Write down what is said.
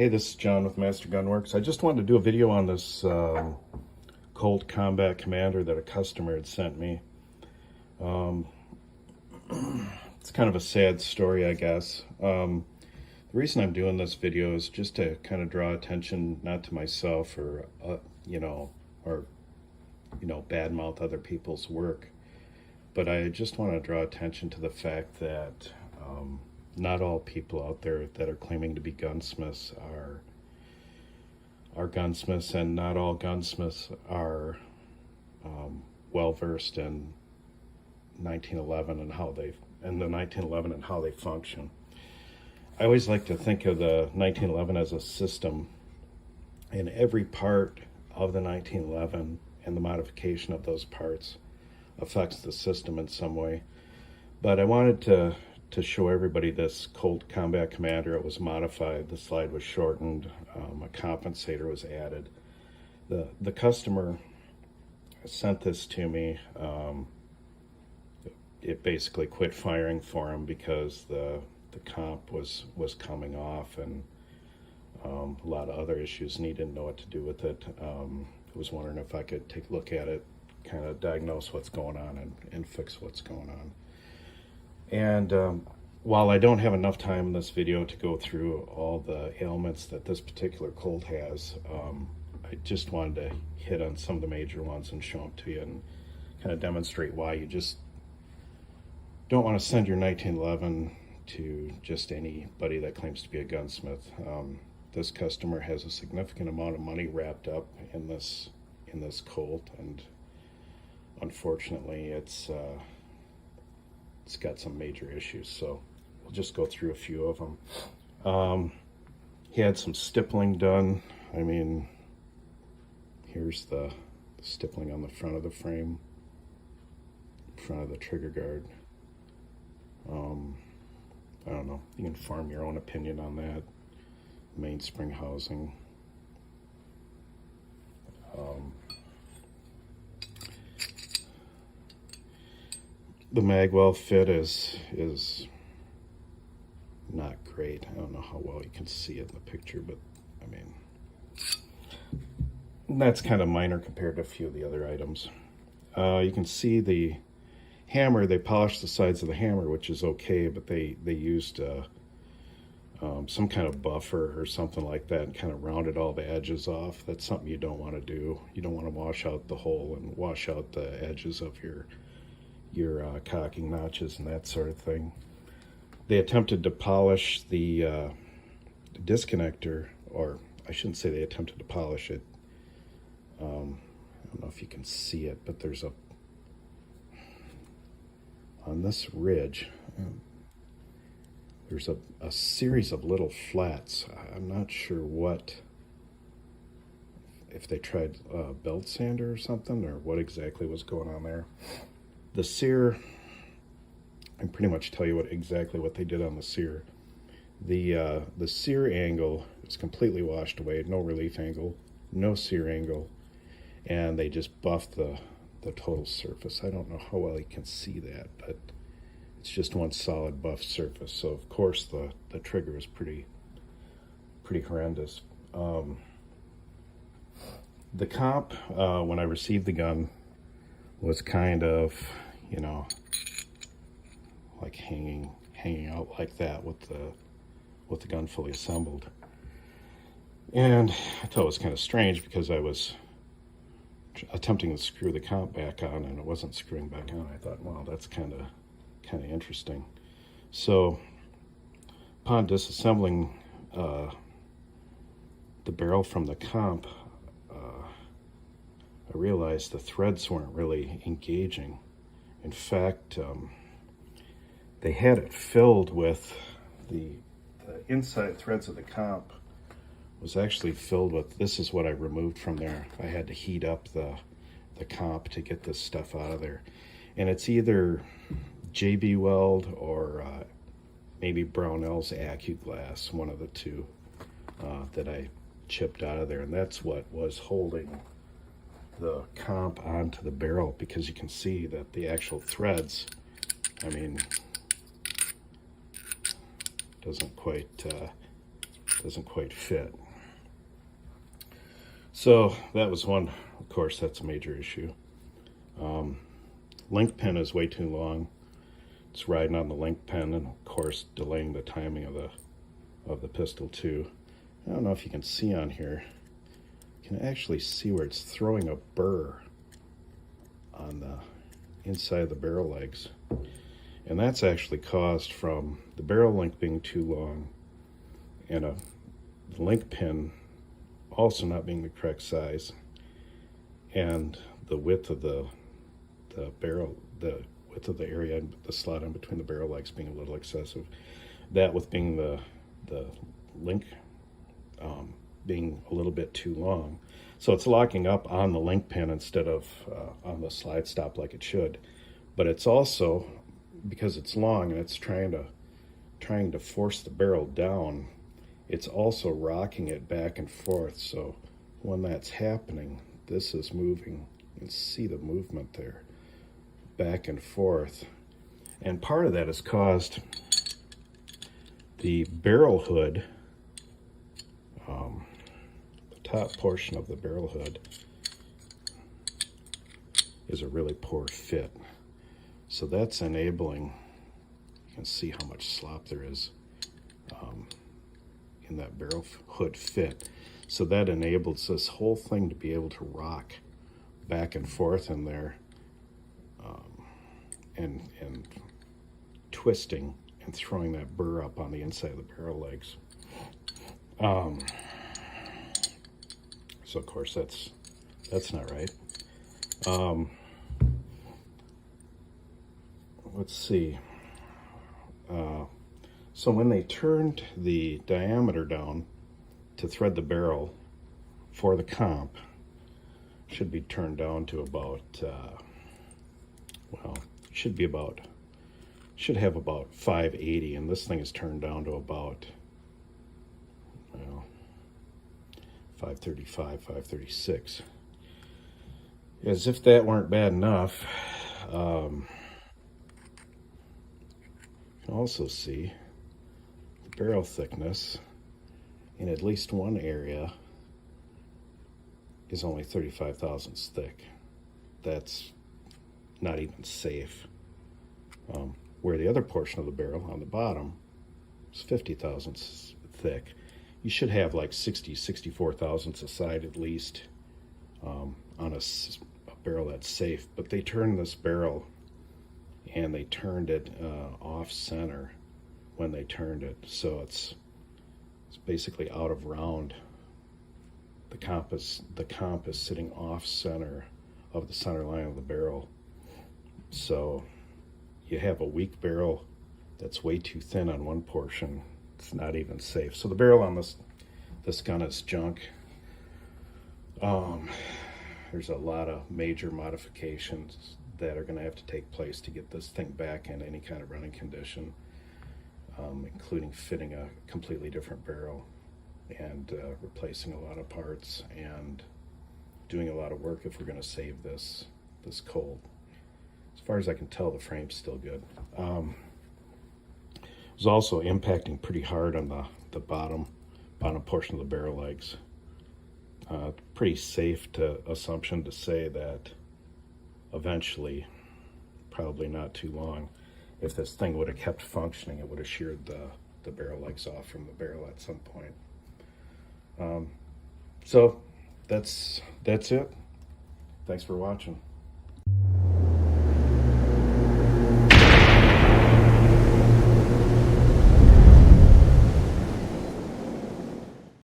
Hey, this is John with Master Gunworks. I just wanted to do a video on this Colt Combat Commander that a customer had sent me. It's kind of a sad story, I guess. The reason I'm doing this video is just to kind of draw attention, not to myself or badmouth other people's work, but I just want to draw attention to the fact that not all people out there that are claiming to be gunsmiths are gunsmiths, and not all gunsmiths are well versed in 1911 and how they function. I always like to think of the 1911 as a system, and every part of the 1911 and the modification of those parts affects the system in some way. But I wanted to show everybody this Colt Combat Commander. It was modified, the slide was shortened, a compensator was added. The customer sent this to me. It basically quit firing for him because the comp was coming off, and a lot of other issues, and he didn't know what to do with it. I was wondering if I could take a look at it, kind of diagnose what's going on and fix what's going on. And while I don't have enough time in this video to go through all the ailments that this particular Colt has, I just wanted to hit on some of the major ones and show them to you and kind of demonstrate why you just don't want to send your 1911 to just anybody that claims to be a gunsmith. This customer has a significant amount of money wrapped up in this Colt, and unfortunately it's got some major issues. So we'll just go through a few of them. He had some stippling done. I mean, here's the stippling on the front of the frame, front of the trigger guard. I don't know, you can form your own opinion on that. Mainspring housing. The magwell fit is not great. I don't know how well you can see it in the picture, but I mean, that's kind of minor compared to a few of the other items. You can see the hammer. They polished the sides of the hammer, which is okay, but they used some kind of buffer or something like that and kind of rounded all the edges off. That's something you don't want to do. You don't want to wash out the hole and wash out the edges of your cocking notches and that sort of thing. They attempted to polish the disconnector, or I shouldn't say they attempted to polish it. I don't know if you can see it, but there's on this ridge, there's a series of little flats. I'm not sure if they tried belt sander or something, or what exactly was going on there. The sear, I can pretty much tell you exactly what they did on the sear. The sear angle is completely washed away, no relief angle, no sear angle, and they just buffed the total surface. I don't know how well you can see that, but it's just one solid buff surface. So of course the trigger is pretty horrendous. The comp, when I received the gun, was kind of, like hanging out like that with the gun fully assembled. And I thought it was kind of strange because I was attempting to screw the comp back on and it wasn't screwing back on. I thought, wow, that's kind of interesting. So upon disassembling the barrel from the comp, I realized the threads weren't really engaging. In fact, they had it filled with the inside threads of the comp was actually filled with, this is what I removed from there. I had to heat up the comp to get this stuff out of there. And it's either JB Weld or maybe Brownell's Acuglass, one of the two that I chipped out of there. And that's what was holding the comp onto the barrel, because you can see that the actual threads, I mean, doesn't quite doesn't quite fit. So that was one. Of course, that's a major issue. Link pin is way too long. It's riding on the link pin, and of course delaying the timing of the pistol too. I don't know if you can see on here. You can actually see where it's throwing a burr on the inside of the barrel legs, and that's actually caused from the barrel length being too long and a link pin also not being the correct size, and the width of the barrel, the width of the area, the slot in between the barrel legs being a little excessive. That with being the link being a little bit too long. So it's locking up on the link pin instead of on the slide stop like it should. But it's also, because it's long and it's trying to force the barrel down, it's also rocking it back and forth. So when that's happening, this is moving. You can see the movement there, back and forth. And part of that has caused the barrel hood, the top portion of the barrel hood is a really poor fit. So that's enabling, you can see how much slop there is in that barrel hood fit. So that enables this whole thing to be able to rock back and forth in there, and twisting and throwing that burr up on the inside of the barrel legs. So of course that's not right. Let's see. So when they turned the diameter down to thread the barrel for the comp, should be turned down to about, should have about 580, and this thing is turned down to about, 535, 536. As if that weren't bad enough, you can also see the barrel thickness in at least one area is only 35 thousandths thick. That's not even safe. Where the other portion of the barrel on the bottom is 50 thousandths thick. You should have like 60, 64 thousandths aside at least on a barrel that's safe. But they turned this barrel, and they turned it off center when they turned it, so it's basically out of round. The comp is sitting off center of the center line of the barrel, so you have a weak barrel that's way too thin on one portion. It's not even safe. So the barrel on this gun is junk. There's a lot of major modifications that are going to have to take place to get this thing back in any kind of running condition, including fitting a completely different barrel and replacing a lot of parts and doing a lot of work if we're going to save this Colt. As far as I can tell, the frame's still good. It was also impacting pretty hard on the bottom portion of the barrel legs. Pretty safe assumption to say that eventually, probably not too long, if this thing would have kept functioning, it would have sheared the barrel legs off from the barrel at some point. So that's it. Thanks for watching.